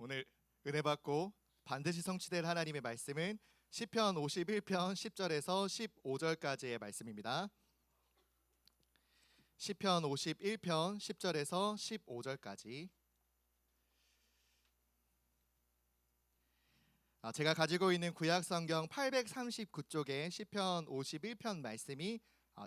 오늘 은혜 받고 반드시 성취될 하나님의 말씀은 시편 51편 10절에서 15절까지의 말씀입니다. 시편 51편 10절에서 15절까지. 제가 가지고 있는 구약 성경 839쪽에 시편 51편 말씀이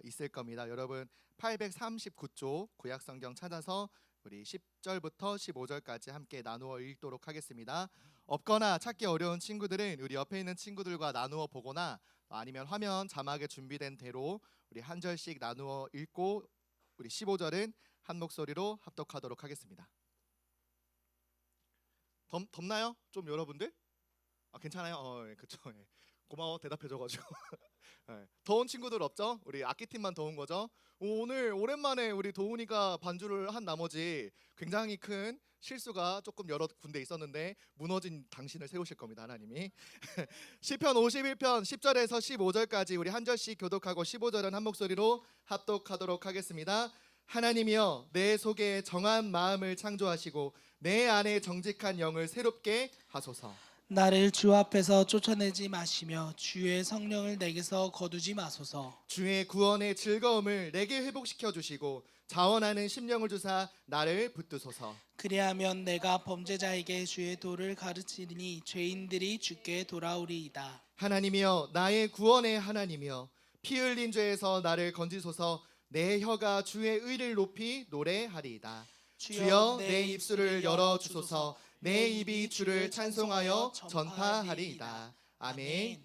있을 겁니다. 여러분 839쪽 구약 성경 찾아서 우리 10절부터 15절까지 함께 나누어 읽도록 하겠습니다. 없거나 찾기 어려운 친구들은 우리 옆에 있는 친구들과 나누어 보거나 아니면 화면 자막에 준비된 대로 우리 한 절씩 나누어 읽고 우리 15절은 한 목소리로 합독하도록 하겠습니다. 덥나요? 좀 여러분들? 괜찮아요? 그쵸. 고마워 대답해줘가지고. 더운 친구들 없죠? 우리 악기팀만 더운 거죠? 오늘 오랜만에 우리 도훈이가 반주를 한 나머지 굉장히 큰 실수가 조금 여러 군데 있었는데 무너진 당신을 세우실 겁니다, 하나님이. 시편 51편 10절에서 15절까지 우리 한 절씩 교독하고 15절은 한 목소리로 합독하도록 하겠습니다. 하나님이여, 내 속에 정한 마음을 창조하시고 내 안에 정직한 영을 새롭게 하소서. 나를 주 앞에서 쫓아내지 마시며 주의 성령을 내게서 거두지 마소서. 주의 구원의 즐거움을 내게 회복시켜 주시고 자원하는 심령을 주사 나를 붙드소서. 그리하면 내가 범죄자에게 주의 도를 가르치리니 죄인들이 주께 돌아오리이다. 하나님이여, 나의 구원의 하나님이여, 피 흘린 죄에서 나를 건지소서. 내 혀가 주의 의를 높이 노래하리이다. 주여, 내 입술을 열어 주소서. 내 입이 주를 찬송하여 전파하리이다. 아멘.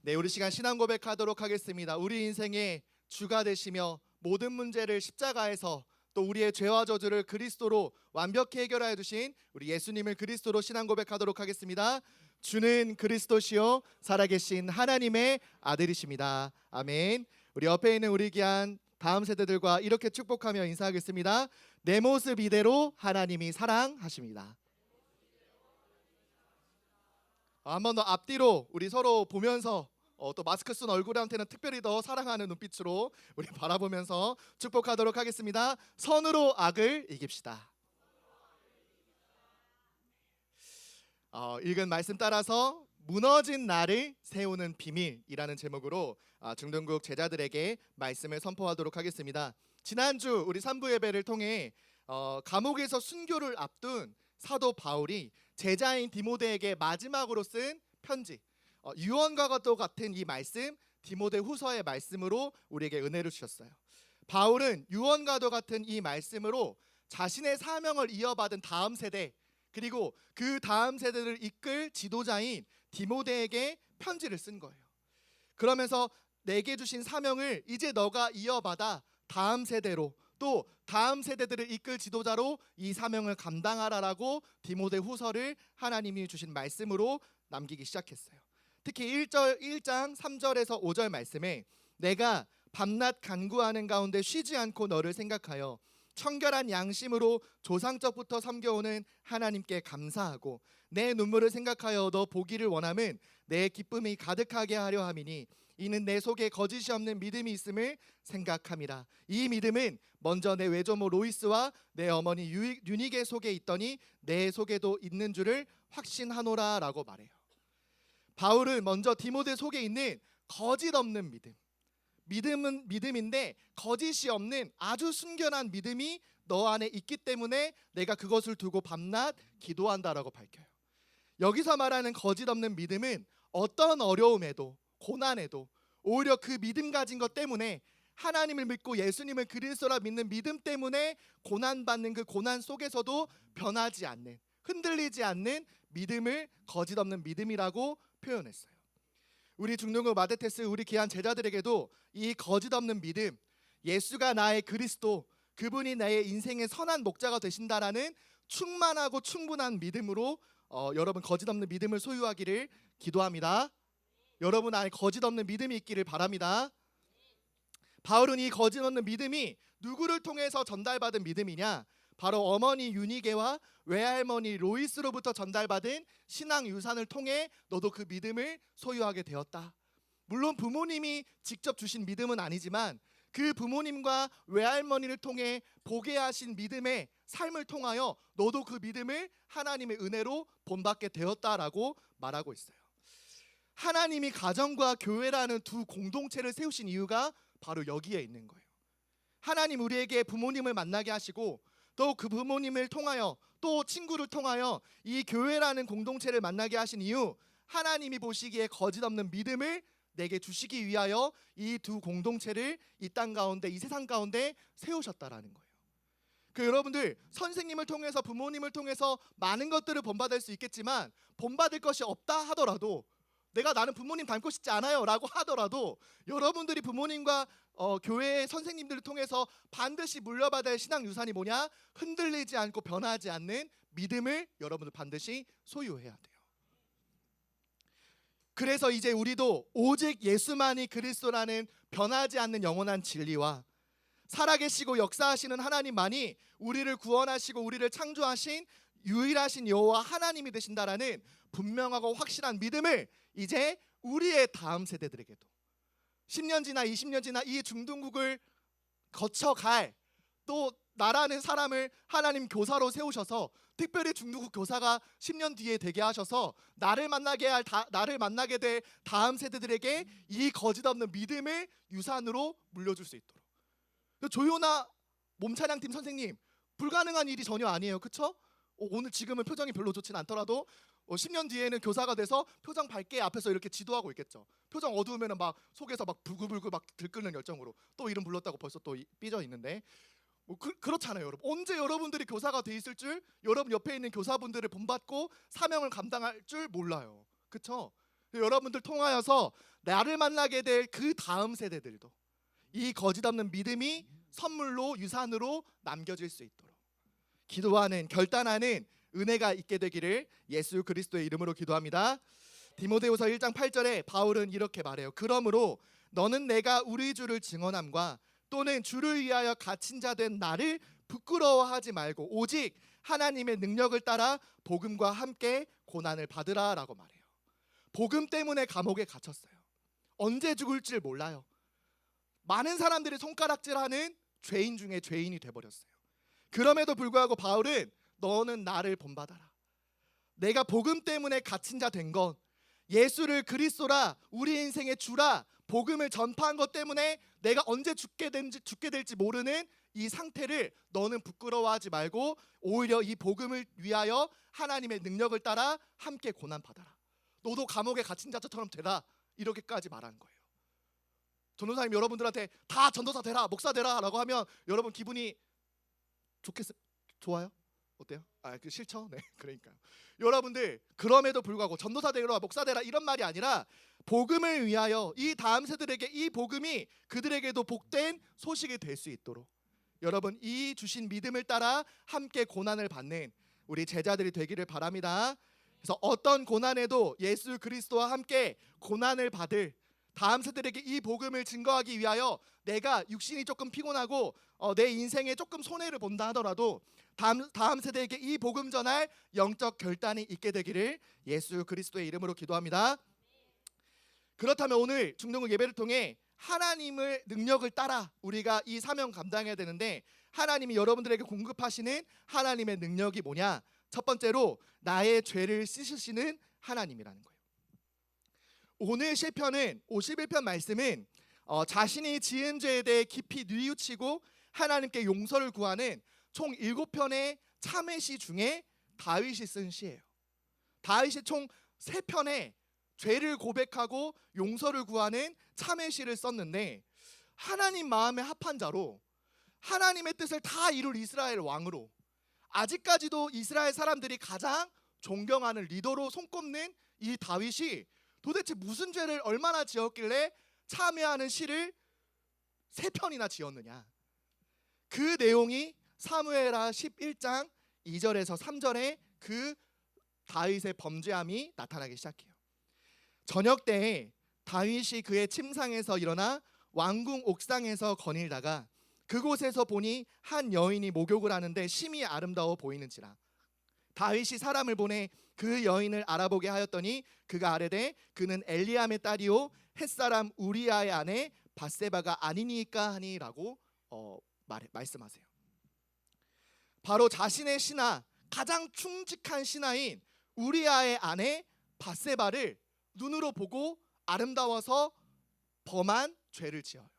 네, 우리 시간 신앙 고백하도록 하겠습니다. 우리 인생의 주가 되시며 모든 문제를 십자가에서 또 우리의 죄와 저주를 그리스도로 완벽히 해결하여 주신 우리 예수님을 그리스도로 신앙 고백하도록 하겠습니다. 주는 그리스도시요 살아계신 하나님의 아들이십니다. 아멘. 우리 옆에 있는 우리 귀한 다음 세대들과 이렇게 축복하며 인사하겠습니다. 내 모습 이대로 하나님이 사랑하십니다. 한 번 더 앞뒤로 우리 서로 보면서 또 마스크 쓴 얼굴한테는 특별히 더 사랑하는 눈빛으로 우리 바라보면서 축복하도록 하겠습니다. 선으로 악을 이깁시다. 읽은 말씀 따라서 무너진 나를 세우는 비밀이라는 제목으로 중등국 제자들에게 말씀을 선포하도록 하겠습니다. 지난주 우리 3부 예배를 통해 감옥에서 순교를 앞둔 사도 바울이 제자인 디모데에게 마지막으로 쓴 편지, 유언과 같은 이 말씀, 디모데 후서의 말씀으로 우리에게 은혜를 주셨어요. 바울은 유언과도 같은 이 말씀으로 자신의 사명을 이어받은 다음 세대, 그리고 그 다음 세대를 이끌 지도자인 디모데에게 편지를 쓴 거예요. 그러면서 내게 주신 사명을 이제 너가 이어받아 다음 세대로, 또 다음 세대들을 이끌 지도자로 이 사명을 감당하라라고 디모데 후서를 하나님이 주신 말씀으로 남기기 시작했어요. 특히 1장 3절에서 5절 말씀에 내가 밤낮 간구하는 가운데 쉬지 않고 너를 생각하여 청결한 양심으로 조상적부터 섬겨오는 하나님께 감사하고 내 눈물을 생각하여 너 보기를 원함은 내 기쁨이 가득하게 하려 함이니 이는 내 속에 거짓이 없는 믿음이 있음을 생각함이라. 이 믿음은 먼저 내 외조모 로이스와 내 어머니 유니게 속에 있더니 내 속에도 있는 줄을 확신하노라 라고 말해요. 바울은 먼저 디모데 속에 있는 거짓 없는 믿음은 믿음인데 거짓이 없는 아주 순결한 믿음이 너 안에 있기 때문에 내가 그것을 두고 밤낮 기도한다라고 밝혀요. 여기서 말하는 거짓 없는 믿음은 어떤 어려움에도 고난에도 오히려 그 믿음 가진 것 때문에 하나님을 믿고 예수님을 그리스도라 믿는 믿음 때문에 고난받는 그 고난 속에서도 변하지 않는, 흔들리지 않는 믿음을 거짓 없는 믿음이라고 표현했어요. 우리 중등부 마데테스 우리 귀한 제자들에게도 이 거짓 없는 믿음, 예수가 나의 그리스도, 그분이 나의 인생의 선한 목자가 되신다라는 충만하고 충분한 믿음으로 여러분 거짓 없는 믿음을 소유하기를 기도합니다. 여러분 안에 거짓 없는 믿음이 있기를 바랍니다. 바울은 이 거짓 없는 믿음이 누구를 통해서 전달받은 믿음이냐? 바로 어머니 유니게와 외할머니 로이스로부터 전달받은 신앙 유산을 통해 너도 그 믿음을 소유하게 되었다. 물론 부모님이 직접 주신 믿음은 아니지만 그 부모님과 외할머니를 통해 보게 하신 믿음의 삶을 통하여 너도 그 믿음을 하나님의 은혜로 본받게 되었다라고 말하고 있어요. 하나님이 가정과 교회라는 두 공동체를 세우신 이유가 바로 여기에 있는 거예요. 하나님 우리에게 부모님을 만나게 하시고 또 그 부모님을 통하여 또 친구를 통하여 이 교회라는 공동체를 만나게 하신 이유, 하나님이 보시기에 거짓없는 믿음을 내게 주시기 위하여 이 두 공동체를 이 땅 가운데, 이 세상 가운데 세우셨다라는 거예요. 그 여러분들, 선생님을 통해서, 부모님을 통해서 많은 것들을 본받을 수 있겠지만 본받을 것이 없다 하더라도, 나는 부모님 닮고 싶지 않아요 라고 하더라도, 여러분들이 부모님과 교회의 선생님들을 통해서 반드시 물려받아야 할 신앙 유산이 뭐냐? 흔들리지 않고 변하지 않는 믿음을 여러분들 반드시 소유해야 돼요. 그래서 이제 우리도 오직 예수만이 그리스도라는 변하지 않는 영원한 진리와 살아계시고 역사하시는 하나님만이 우리를 구원하시고 우리를 창조하신 유일하신 여호와 하나님이 되신다라는 분명하고 확실한 믿음을 이제 우리의 다음 세대들에게도 10년 지나 20년 지나 이 중등국을 거쳐갈 또 나라는 사람을 하나님 교사로 세우셔서, 특별히 중등국 교사가 10년 뒤에 되게 하셔서 나를 만나게 될 다음 세대들에게 이 거짓없는 믿음을 유산으로 물려줄 수 있도록. 조요나 몸찬양팀 선생님, 불가능한 일이 전혀 아니에요. 그렇죠? 오늘 지금은 표정이 별로 좋진 않더라도 10년 뒤에는 교사가 돼서 표정 밝게 앞에서 이렇게 지도하고 있겠죠. 표정 어두우면 막 속에서 막 불글불글 막 들끓는 열정으로 또 이름 불렀다고 벌써 또 삐져 있는데, 그렇잖아요. 여러분, 언제 여러분들이 교사가 돼 있을 줄, 여러분 옆에 있는 교사분들을 본받고 사명을 감당할 줄 몰라요. 그렇죠? 여러분들 통하여서 나를 만나게 될 그 다음 세대들도 이 거짓없는 믿음이 선물로, 유산으로 남겨질 수 있도록 기도하는, 결단하는 은혜가 있게 되기를 예수 그리스도의 이름으로 기도합니다. 디모데후서 1장 8절에 바울은 이렇게 말해요. 그러므로 너는 내가 우리 주를 증언함과 또는 주를 위하여 갇힌 자 된 나를 부끄러워하지 말고 오직 하나님의 능력을 따라 복음과 함께 고난을 받으라라고 말해요. 복음 때문에 감옥에 갇혔어요. 언제 죽을지 몰라요. 많은 사람들이 손가락질하는 죄인 중에 죄인이 돼버렸어요. 그럼에도 불구하고 바울은 너는 나를 본받아라. 내가 복음 때문에 갇힌 자 된 건, 예수를 그리스도라, 우리 인생의 주라, 복음을 전파한 것 때문에 내가 언제 죽게 될지 모르는 이 상태를 너는 부끄러워하지 말고 오히려 이 복음을 위하여 하나님의 능력을 따라 함께 고난받아라. 너도 감옥에 갇힌 자처럼 되라. 이렇게까지 말하는 거예요. 전도사님 여러분들한테 다 전도사 되라, 목사 되라 라고 하면 여러분 기분이 좋아요? 어때요? 싫죠? 네, 그러니까요. 여러분들, 그럼에도 불구하고 전도사 되라, 목사 되라 이런 말이 아니라 복음을 위하여 이 다음 세대들에게 이 복음이 그들에게도 복된 소식이 될 수 있도록 여러분 이 주신 믿음을 따라 함께 고난을 받는 우리 제자들이 되기를 바랍니다. 그래서 어떤 고난에도 예수 그리스도와 함께 고난을 받을 다음 세대들에게 이 복음을 증거하기 위하여 내가 육신이 조금 피곤하고 내 인생에 조금 손해를 본다 하더라도 다음 세대에게 이 복음 전할 영적 결단이 있게 되기를 예수 그리스도의 이름으로 기도합니다. 그렇다면 오늘 중동국 예배를 통해 하나님의 능력을 따라 우리가 이 사명 감당해야 되는데, 하나님이 여러분들에게 공급하시는 하나님의 능력이 뭐냐? 첫 번째로 나의 죄를 씻으시는 하나님이라는 거예요. 오늘 시편은 51편 말씀은 자신이 지은 죄에 대해 깊이 뉘우치고 하나님께 용서를 구하는 총 7편의 참회시 중에 다윗이 쓴 시예요. 다윗이 총 3편의 죄를 고백하고 용서를 구하는 참회시를 썼는데, 하나님 마음에 합한 자로 하나님의 뜻을 다 이룰 이스라엘 왕으로 아직까지도 이스라엘 사람들이 가장 존경하는 리더로 손꼽는 이 다윗이 도대체 무슨 죄를 얼마나 지었길래 참회하는 시를 3편이나 지었느냐? 그 내용이 사무엘하 11장 2절에서 3절에 그 다윗의 범죄함이 나타나기 시작해요. 저녁 때에 다윗이 그의 침상에서 일어나 왕궁 옥상에서 거닐다가 그곳에서 보니 한 여인이 목욕을 하는데 심히 아름다워 보이는지라. 다윗이 사람을 보내 그 여인을 알아보게 하였더니 그가 아뢰되 그는 엘리암의 딸이요 햇사람 우리아의 아내 밧세바가 아니니까 하니라고 말씀하세요. 바로 자신의 신하, 가장 충직한 신하인 우리아의 아내 밧세바를 눈으로 보고 아름다워서 범한 죄를 지어요.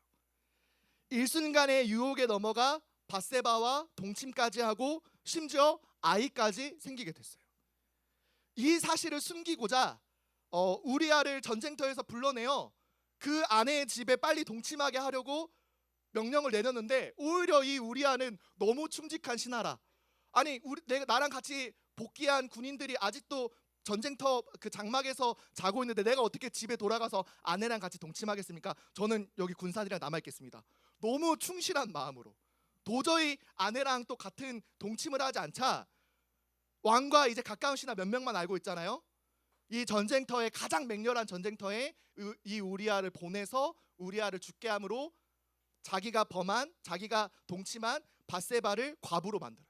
일순간의 유혹에 넘어가 밧세바와 동침까지 하고 심지어 아이까지 생기게 됐어요. 이 사실을 숨기고자 우리아를 전쟁터에서 불러내어 그 아내의 집에 빨리 동침하게 하려고 명령을 내렸는데, 오히려 이 우리아는 너무 충직한 신하라. 아니, 나랑 같이 복귀한 군인들이 아직도 전쟁터 그 장막에서 자고 있는데 내가 어떻게 집에 돌아가서 아내랑 같이 동침하겠습니까? 저는 여기 군사들이랑 남아있겠습니다. 너무 충실한 마음으로 도저히 아내랑 또 같은 동침을 하지 않자 왕과 이제 가까운 신하 몇 명만 알고 있잖아요. 이 전쟁터에, 가장 맹렬한 전쟁터에 이 우리아를 보내서 우리아를 죽게 함으로 자기가 동침한 밧세바를 과부로 만들어요.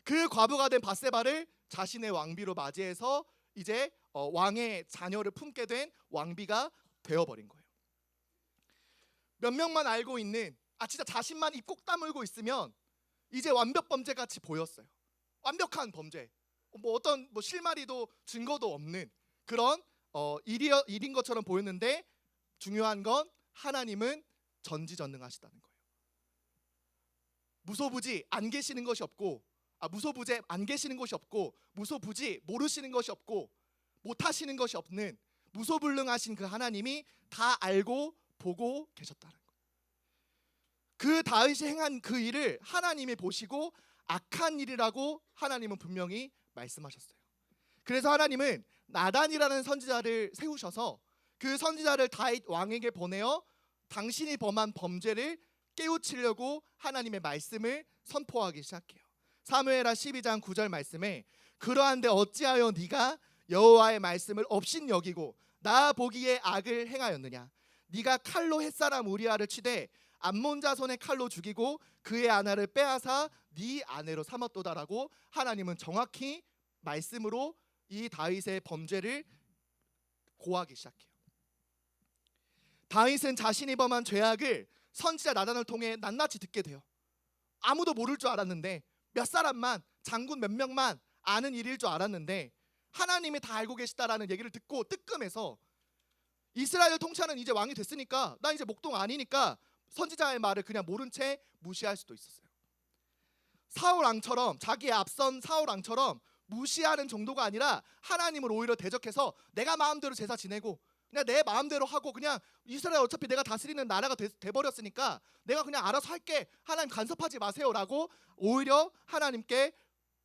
그 과부가 된 밧세바를 자신의 왕비로 맞이해서 이제 왕의 자녀를 품게 된 왕비가 되어버린 거예요. 몇 명만 알고 있는, 진짜 자신만 입 꼭 다물고 있으면 이제 완벽 범죄같이 보였어요. 완벽한 범죄, 어떤 실마리도 증거도 없는 그런 일인 것처럼 보였는데, 중요한 건 하나님은 전지전능하시다는 거예요. 무소부지 안 계시는 것이 없고, 무소부재 안 계시는 것이 없고, 무소부지 모르시는 것이 없고, 못하시는 것이 없는 무소불능하신 그 하나님이 다 알고 보고 계셨다는 거예요. 그 다윗이 행한 그 일을 하나님이 보시고 악한 일이라고 하나님은 분명히 말씀하셨어요. 그래서 하나님은 나단이라는 선지자를 세우셔서 그 선지자를 다윗 왕에게 보내어 당신이 범한 범죄를 깨우치려고 하나님의 말씀을 선포하기 시작해요. 사무엘하 12장 9절 말씀에, 그러한데 어찌하여 네가 여호와의 말씀을 업신여기고 나 보기에 악을 행하였느냐? 네가 칼로 햇사람 우리아를 치되 암몬 자손의 칼로 죽이고 그의 아내를 빼앗아 네 아내로 삼았도다라고 하나님은 정확히 말씀으로 이 다윗의 범죄를 고하기 시작해요. 다윗은 자신이 범한 죄악을 선지자 나단을 통해 낱낱이 듣게 돼요. 아무도 모를 줄 알았는데, 몇 사람만, 장군 몇 명만 아는 일일 줄 알았는데, 하나님이 다 알고 계시다라는 얘기를 듣고 뜨끔해서, 이스라엘 통치하는 이제 왕이 됐으니까 나 이제 목동 아니니까 선지자의 말을 그냥 모른 채 무시할 수도 있었어요. 사울 왕처럼, 자기의 앞선 사울 왕처럼 무시하는 정도가 아니라 하나님을 오히려 대적해서 내가 마음대로 제사 지내고 그냥 내 마음대로 하고, 그냥 이스라엘 어차피 내가 다스리는 나라가 돼버렸으니까 내가 그냥 알아서 할게, 하나님 간섭하지 마세요라고 오히려 하나님께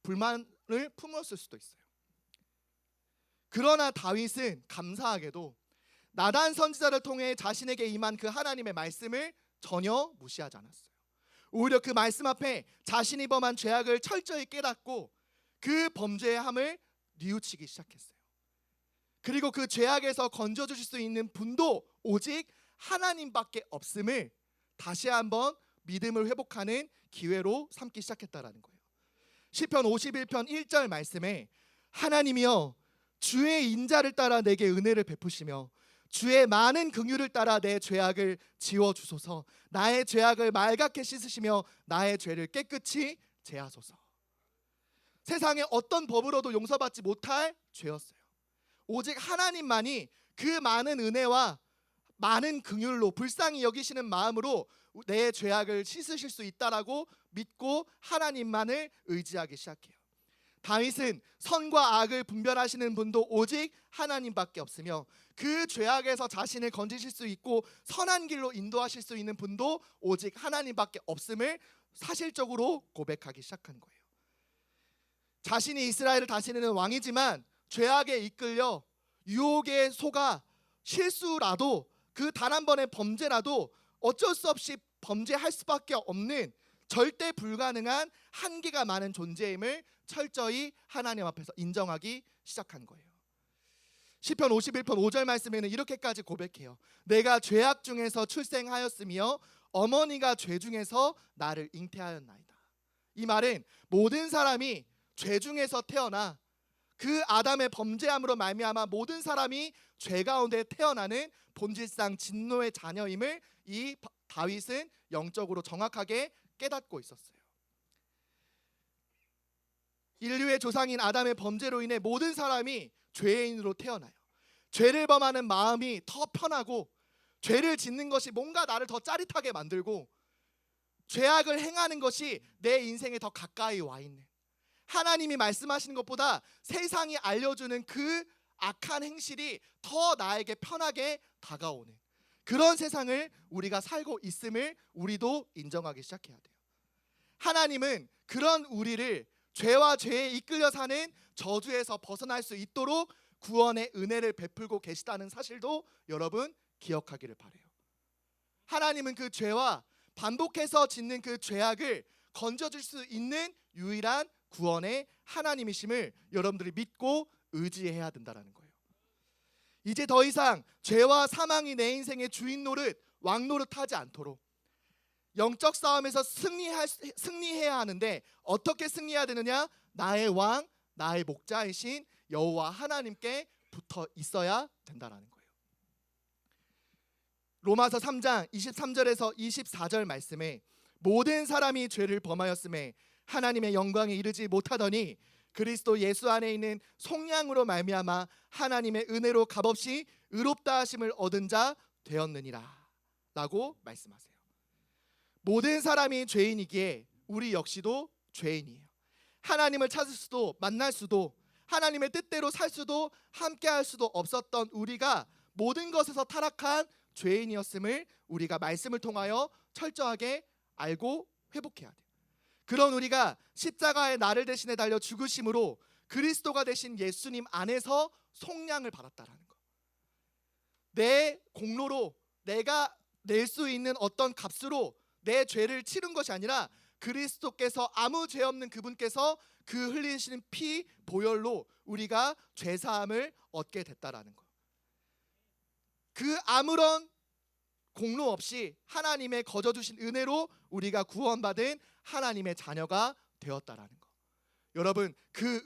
불만을 품었을 수도 있어요. 그러나 다윗은 감사하게도 나단 선지자를 통해 자신에게 임한 그 하나님의 말씀을 전혀 무시하지 않았어요. 오히려 그 말씀 앞에 자신이 범한 죄악을 철저히 깨닫고 그 범죄의 함을 뉘우치기 시작했어요. 그리고 그 죄악에서 건져주실 수 있는 분도 오직 하나님밖에 없음을 다시 한번 믿음을 회복하는 기회로 삼기 시작했다라는 거예요. 시편 51편 1절 말씀에, 하나님이여 주의 인자를 따라 내게 은혜를 베푸시며 주의 많은 긍휼을 따라 내 죄악을 지워주소서. 나의 죄악을 말갛게 씻으시며 나의 죄를 깨끗이 제하소서. 세상에 어떤 법으로도 용서받지 못할 죄였어요. 오직 하나님만이 그 많은 은혜와 많은 긍휼로, 불쌍히 여기시는 마음으로 내 죄악을 씻으실 수 있다라고 믿고 하나님만을 의지하기 시작해요. 다윗은 선과 악을 분별하시는 분도 오직 하나님밖에 없으며 그 죄악에서 자신을 건지실 수 있고 선한 길로 인도하실 수 있는 분도 오직 하나님밖에 없음을 사실적으로 고백하기 시작한 거예요. 자신이 이스라엘을 다스리는 왕이지만 죄악에 이끌려 유혹에 속아 실수라도, 그 단 한 번의 범죄라도 어쩔 수 없이 범죄할 수밖에 없는 절대 불가능한 한계가 많은 존재임을 철저히 하나님 앞에서 인정하기 시작한 거예요. 시편 51편 5절 말씀에는 이렇게까지 고백해요. 내가 죄악 중에서 출생하였으며 어머니가 죄 중에서 나를 잉태하였나이다. 이 말은 모든 사람이 죄 중에서 태어나 그 아담의 범죄함으로 말미암아 모든 사람이 죄 가운데 태어나는 본질상 진노의 자녀임을 이 다윗은 영적으로 정확하게 깨닫고 있었어요. 인류의 조상인 아담의 범죄로 인해 모든 사람이 죄인으로 태어나요. 죄를 범하는 마음이 더 편하고, 죄를 짓는 것이 뭔가 나를 더 짜릿하게 만들고, 죄악을 행하는 것이 내 인생에 더 가까이 와 있는, 하나님이 말씀하시는 것보다 세상이 알려주는 그 악한 행실이 더 나에게 편하게 다가오는 그런 세상을 우리가 살고 있음을 우리도 인정하기 시작해야 돼요. 하나님은 그런 우리를 죄와 죄에 이끌려 사는 저주에서 벗어날 수 있도록 구원의 은혜를 베풀고 계시다는 사실도 여러분 기억하기를 바라요. 하나님은 그 죄와 반복해서 짓는 그 죄악을 건져줄 수 있는 유일한 구원의 하나님이심을 여러분들이 믿고 의지해야 된다는 거예요. 이제 더 이상 죄와 사망이 내 인생의 주인 노릇, 왕 노릇하지 않도록 영적 싸움에서 승리해야 하는데, 어떻게 승리해야 되느냐? 나의 왕, 나의 목자이신 여호와 하나님께 붙어 있어야 된다는 거예요. 로마서 3장 23절에서 24절 말씀에 모든 사람이 죄를 범하였음에 하나님의 영광에 이르지 못하더니 그리스도 예수 안에 있는 속량으로 말미암아 하나님의 은혜로 값없이 의롭다 하심을 얻은 자 되었느니라 라고 말씀하세요. 모든 사람이 죄인이기에 우리 역시도 죄인이에요. 하나님을 찾을 수도 만날 수도 하나님의 뜻대로 살 수도 함께할 수도 없었던 우리가 모든 것에서 타락한 죄인이었음을 우리가 말씀을 통하여 철저하게 알고 회복해야 돼요. 그런 우리가 십자가에 나를 대신해 달려 죽으심으로 그리스도가 되신 예수님 안에서 속량을 받았다라는 거. 내 공로로 내가 낼 수 있는 어떤 값으로 내 죄를 치른 것이 아니라 그리스도께서 아무 죄 없는 그분께서 그 흘리신 피 보혈로 우리가 죄 사함을 얻게 됐다라는 거. 그 아무런 공로 없이 하나님의 거저 주신 은혜로 우리가 구원받은 하나님의 자녀가 되었다라는 거. 여러분, 그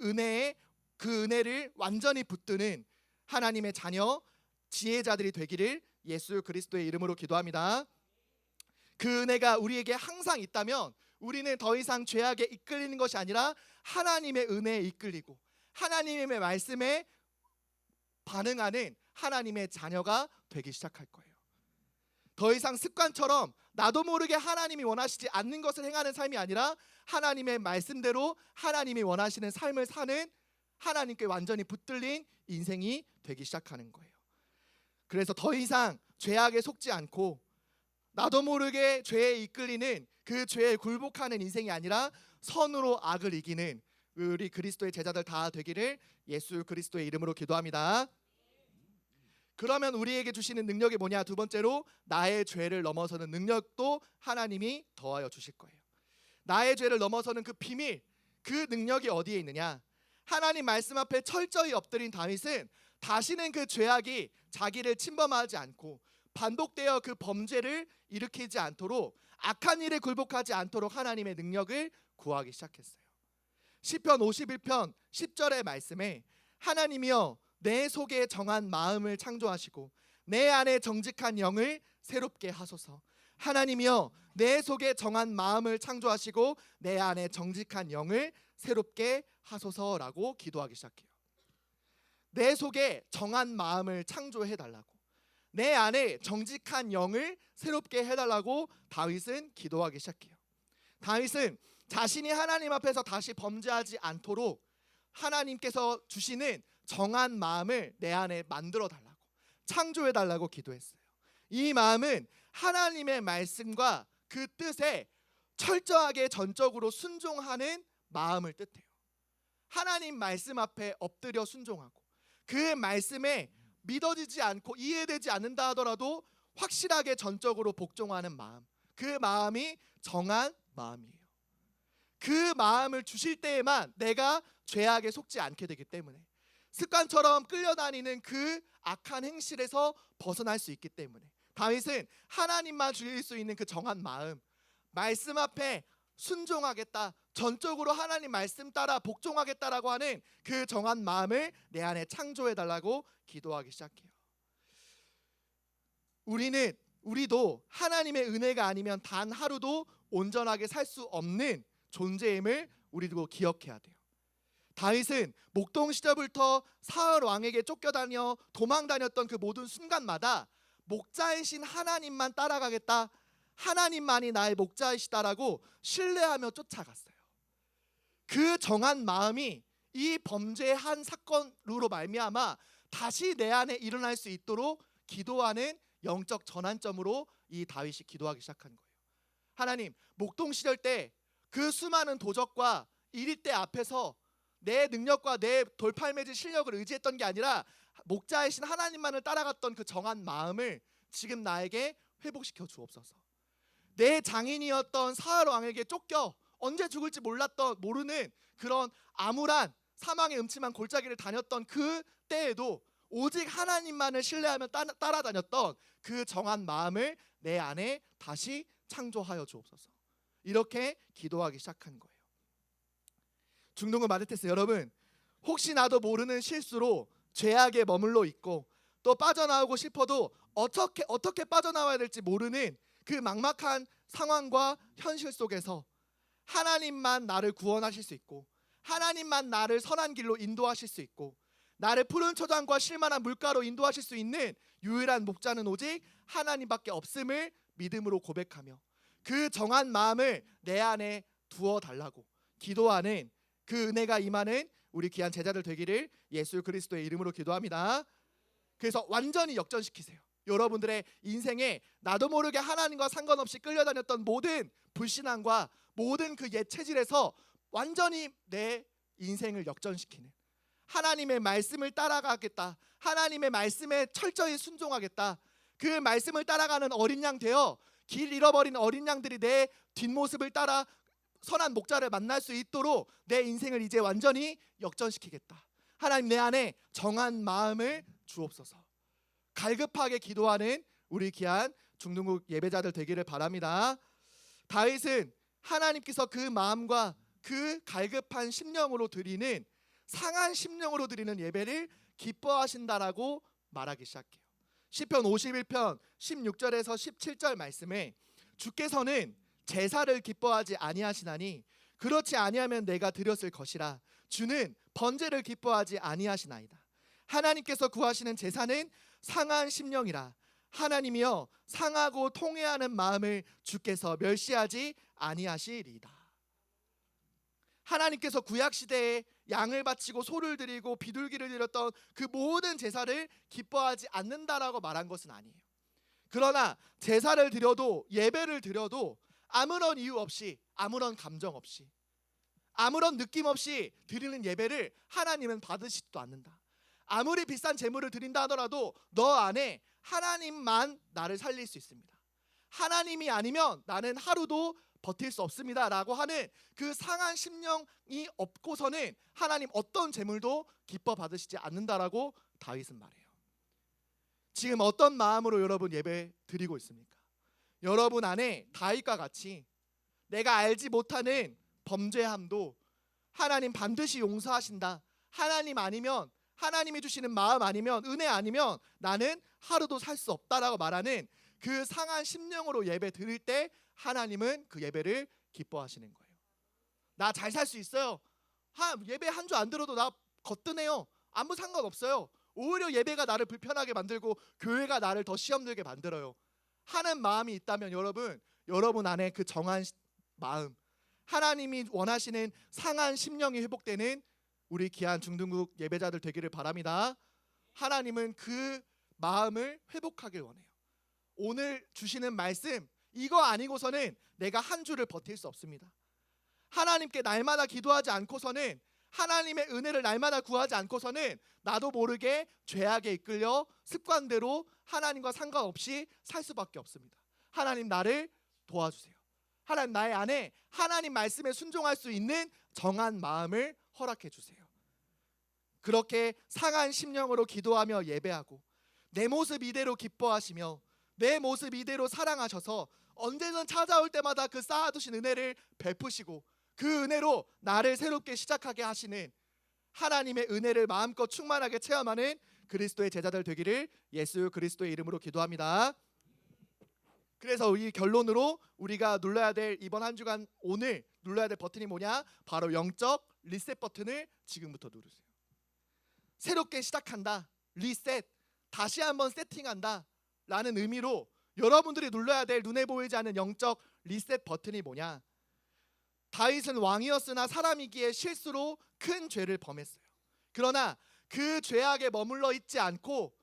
은혜를 완전히 붙드는 하나님의 자녀, 지혜자들이 되기를 예수 그리스도의 이름으로 기도합니다. 그 은혜가 우리에게 항상 있다면 우리는 더 이상 죄악에 이끌리는 것이 아니라 하나님의 은혜에 이끌리고 하나님의 말씀에 반응하는 하나님의 자녀가 되기 시작할 거예요. 더 이상 습관처럼 나도 모르게 하나님이 원하시지 않는 것을 행하는 삶이 아니라 하나님의 말씀대로 하나님이 원하시는 삶을 사는, 하나님께 완전히 붙들린 인생이 되기 시작하는 거예요. 그래서 더 이상 죄악에 속지 않고 나도 모르게 죄에 이끌리는 그 죄에 굴복하는 인생이 아니라 선으로 악을 이기는 우리 그리스도의 제자들 다 되기를 예수 그리스도의 이름으로 기도합니다. 그러면 우리에게 주시는 능력이 뭐냐? 두 번째로 나의 죄를 넘어서는 능력도 하나님이 더하여 주실 거예요. 나의 죄를 넘어서는 그 비밀, 그 능력이 어디에 있느냐? 하나님 말씀 앞에 철저히 엎드린 다윗은 다시는 그 죄악이 자기를 침범하지 않고 반복되어 그 범죄를 일으키지 않도록, 악한 일에 굴복하지 않도록 하나님의 능력을 구하기 시작했어요. 시편 51편 10절의 말씀에 하나님이여 내 속에 정한 마음을 창조하시고 내 안에 정직한 영을 새롭게 하소서. 하나님이여 내 속에 정한 마음을 창조하시고 내 안에 정직한 영을 새롭게 하소서라고 기도하기 시작해요. 내 속에 정한 마음을 창조해 달라고, 내 안에 정직한 영을 새롭게 해달라고 다윗은 기도하기 시작해요. 다윗은 자신이 하나님 앞에서 다시 범죄하지 않도록 하나님께서 주시는 정한 마음을 내 안에 만들어 달라고, 창조해 달라고 기도했어요. 이 마음은 하나님의 말씀과 그 뜻에 철저하게 전적으로 순종하는 마음을 뜻해요. 하나님 말씀 앞에 엎드려 순종하고 그 말씀에 믿어지지 않고 이해되지 않는다 하더라도 확실하게 전적으로 복종하는 마음, 그 마음이 정한 마음이에요. 그 마음을 주실 때에만 내가 죄악에 속지 않게 되기 때문에, 습관처럼 끌려다니는 그 악한 행실에서 벗어날 수 있기 때문에 다윗은 하나님만 주실 수 있는 그 정한 마음, 말씀 앞에 순종하겠다, 전적으로 하나님 말씀 따라 복종하겠다라고 하는 그 정한 마음을 내 안에 창조해 달라고 기도하기 시작해요. 우리도 하나님의 은혜가 아니면 단 하루도 온전하게 살 수 없는 존재임을 우리도 기억해야 돼요. 다윗은 목동 시절부터 사울 왕에게 쫓겨다녀 도망다녔던 그 모든 순간마다 목자이신 하나님만 따라가겠다, 하나님만이 나의 목자이시다라고 신뢰하며 쫓아갔어요. 그 정한 마음이 이 범죄의 한 사건으로 말미암아 다시 내 안에 일어날 수 있도록 기도하는 영적 전환점으로 이 다윗이 기도하기 시작한 거예요. 하나님, 목동 시절 때 그 수많은 도적과 이리떼 앞에서 내 능력과 내 돌팔매질 실력을 의지했던 게 아니라 목자이신 하나님만을 따라갔던 그 정한 마음을 지금 나에게 회복시켜 주옵소서. 내 장인이었던 사울 왕에게 쫓겨 언제 죽을지 모르는 그런 암울한 사망의 음침한 골짜기를 다녔던 그 때에도 오직 하나님만을 신뢰하며 따라다녔던 그 정한 마음을 내 안에 다시 창조하여 주옵소서. 이렇게 기도하기 시작한 거예요. 중동의 마르테스 여러분, 혹시 나도 모르는 실수로 죄악에 머물러 있고 또 빠져나오고 싶어도 어떻게 빠져나와야 될지 모르는 그 막막한 상황과 현실 속에서 하나님만 나를 구원하실 수 있고, 하나님만 나를 선한 길로 인도하실 수 있고, 나를 푸른 초장과 실만한 물가로 인도하실 수 있는 유일한 목자는 오직 하나님밖에 없음을 믿음으로 고백하며 그 정한 마음을 내 안에 두어 달라고 기도하는 그 은혜가 임하는 우리 귀한 제자들 되기를 예수 그리스도의 이름으로 기도합니다. 그래서 완전히 역전시키세요. 여러분들의 인생에 나도 모르게 하나님과 상관없이 끌려다녔던 모든 불신앙과 모든 그 옛 체질에서 완전히 내 인생을 역전시키는, 하나님의 말씀을 따라가겠다, 하나님의 말씀에 철저히 순종하겠다, 그 말씀을 따라가는 어린 양 되어 길 잃어버린 어린 양들이 내 뒷모습을 따라 선한 목자를 만날 수 있도록 내 인생을 이제 완전히 역전시키겠다. 하나님, 내 안에 정한 마음을 주옵소서. 갈급하게 기도하는 우리 귀한 중동국 예배자들 되기를 바랍니다. 다윗은 하나님께서 그 마음과 그 갈급한 심령으로 드리는, 상한 심령으로 드리는 예배를 기뻐하신다라고 말하기 시작해요. 시편 51편 16절에서 17절 말씀에 주께서는 제사를 기뻐하지 아니하시나니 그렇지 아니하면 내가 드렸을 것이라. 주는 번제를 기뻐하지 아니하시나이다. 하나님께서 구하시는 제사는 상한 심령이라. 하나님이여, 상하고 통회하는 마음을 주께서 멸시하지 아니하시리이다. 하나님께서 구약 시대에 양을 바치고 소를 드리고 비둘기를 드렸던 그 모든 제사를 기뻐하지 않는다라고 말한 것은 아니에요. 그러나 제사를 드려도, 예배를 드려도 아무런 이유 없이, 아무런 감정 없이, 아무런 느낌 없이 드리는 예배를 하나님은 받으시지도 않는다. 아무리 비싼 제물을 드린다 하더라도 너 안에 하나님만 나를 살릴 수 있습니다. 하나님이 아니면 나는 하루도 버틸 수 없습니다 라고 하는 그 상한 심령이 없고서는 하나님 어떤 제물도 기뻐 받으시지 않는다라고 다윗은 말해요. 지금 어떤 마음으로 여러분 예배 드리고 있습니까? 여러분 안에 다윗과 같이 내가 알지 못하는 범죄함도 하나님 반드시 용서하신다, 하나님 아니면, 하나님이 주시는 마음 아니면, 은혜 아니면 나는 하루도 살 수 없다라고 말하는 그 상한 심령으로 예배 드릴 때 하나님은 그 예배를 기뻐하시는 거예요. 나 잘 살 수 있어요. 예배 한 주 안 들어도 나 거뜬해요. 아무 상관없어요. 오히려 예배가 나를 불편하게 만들고 교회가 나를 더 시험 들게 만들어요 하는 마음이 있다면 여러분 안에 그 정한 마음, 하나님이 원하시는 상한 심령이 회복되는 우리 귀한 중등국 예배자들 되기를 바랍니다. 하나님은 그 마음을 회복하길 원해요. 오늘 주시는 말씀, 이거 아니고서는 내가 한 주를 버틸 수 없습니다. 하나님께 날마다 기도하지 않고서는, 하나님의 은혜를 날마다 구하지 않고서는 나도 모르게 죄악에 이끌려 습관대로 하나님과 상관없이 살 수밖에 없습니다. 하나님, 나를 도와주세요. 하나님, 나의 안에 하나님 말씀에 순종할 수 있는 정한 마음을 허락해 주세요. 그렇게 상한 심령으로 기도하며 예배하고 내 모습 이대로 기뻐하시며 내 모습 이대로 사랑하셔서 언제든 찾아올 때마다 그 쌓아두신 은혜를 베푸시고 그 은혜로 나를 새롭게 시작하게 하시는 하나님의 은혜를 마음껏 충만하게 체험하는 그리스도의 제자들 되기를 예수 그리스도의 이름으로 기도합니다. 그래서 이 결론으로 우리가 눌러야 될 이번 한 주간 오늘 눌러야 될 버튼이 뭐냐? 바로 영적 리셋 버튼을 지금부터 누르세요. 새롭게 시작한다. 리셋. 다시 한번 세팅한다. 라는 의미로 여러분들이 눌러야 될 눈에 보이지 않는 영적 리셋 버튼이 뭐냐? 다윗은 왕이었으나 사람이기에 실수로 큰 죄를 범했어요. 그러나 그 죄악에 머물러 있지 않고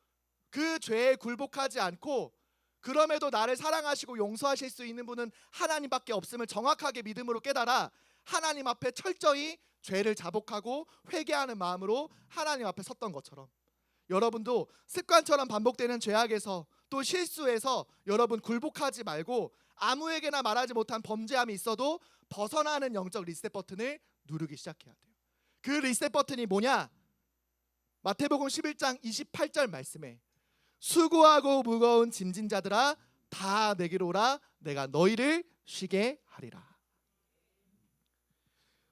그 죄에 굴복하지 않고 그럼에도 나를 사랑하시고 용서하실 수 있는 분은 하나님밖에 없음을 정확하게 믿음으로 깨달아 하나님 앞에 철저히 죄를 자복하고 회개하는 마음으로 하나님 앞에 섰던 것처럼 여러분도 습관처럼 반복되는 죄악에서 또 실수에서 여러분 굴복하지 말고 아무에게나 말하지 못한 범죄함이 있어도 벗어나는 영적 리셋 버튼을 누르기 시작해야 돼요. 그 리셋 버튼이 뭐냐? 마태복음 11장 28절 말씀에 수고하고 무거운 짐진 자들아 다 내게로 오라 내가 너희를 쉬게 하리라.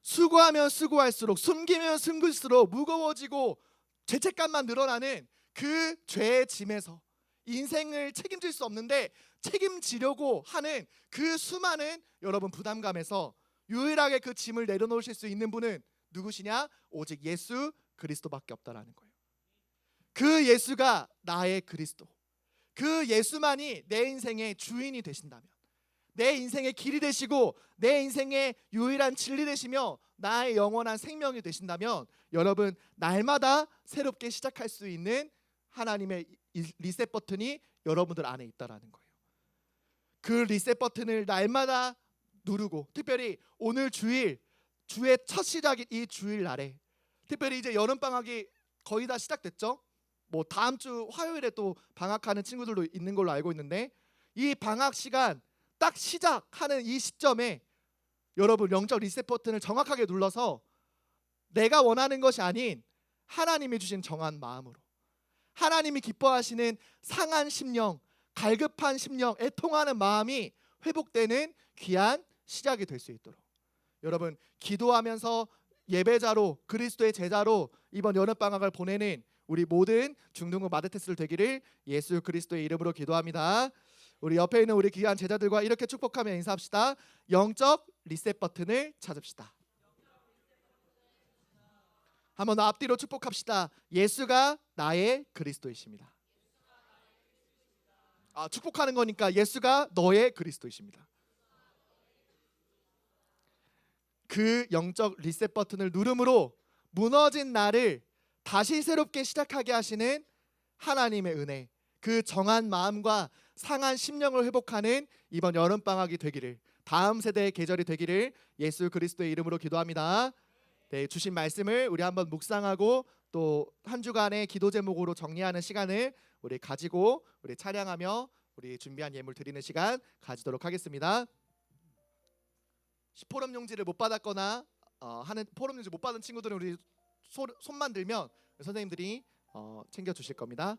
수고하면 수고할수록 숨기면 숨길수록 무거워지고 죄책감만 늘어나는 그 죄의 짐에서 인생을 책임질 수 없는데 책임지려고 하는 그 수많은 여러분 부담감에서 유일하게 그 짐을 내려놓으실 수 있는 분은 누구시냐? 오직 예수 그리스도밖에 없다라는 거예요. 그 예수가 나의 그리스도, 그 예수만이 내 인생의 주인이 되신다면, 내 인생의 길이 되시고 내 인생의 유일한 진리 되시며 나의 영원한 생명이 되신다면 여러분 날마다 새롭게 시작할 수 있는 하나님의 리셋 버튼이 여러분들 안에 있다라는 거예요. 그 리셋 버튼을 날마다 누르고 특별히 오늘 주일 주의 첫 시작인 이 주일날에 특별히 이제 여름방학이 거의 다 시작됐죠. 뭐 다음 주 화요일에 또 방학하는 친구들도 있는 걸로 알고 있는데 이 방학 시간 딱 시작하는 이 시점에 여러분 영적 리셋 버튼을 정확하게 눌러서 내가 원하는 것이 아닌 하나님이 주신 정한 마음으로 하나님이 기뻐하시는 상한 심령, 갈급한 심령, 애통하는 마음이 회복되는 귀한 시작이 될 수 있도록 여러분 기도하면서 예배자로 그리스도의 제자로 이번 여름방학을 보내는 우리 모든 중등부 마데테스들 되기를 예수 그리스도의 이름으로 기도합니다. 우리 옆에 있는 우리 귀한 제자들과 이렇게 축복하며 인사합시다. 영적 리셋 버튼을 찾읍시다. 한번 앞뒤로 축복합시다. 예수가 나의 그리스도이십니다. 축복하는 거니까 예수가 너의 그리스도이십니다. 그 영적 리셋 버튼을 누름으로 무너진 나를 다시 새롭게 시작하게 하시는 하나님의 은혜, 그 정한 마음과 상한 심령을 회복하는 이번 여름방학이 되기를, 다음 세대의 계절이 되기를 예수 그리스도의 이름으로 기도합니다. 네, 주신 말씀을 우리 한번 묵상하고 또 한 주간의 기도 제목으로 정리하는 시간을 우리 가지고 우리 찬양하며 우리 준비한 예물 드리는 시간 가지도록 하겠습니다. 포럼 용지를 못 받았거나 하는 포럼 용지 못 받은 친구들은 우리 손만 들면 선생님들이 챙겨 주실 겁니다.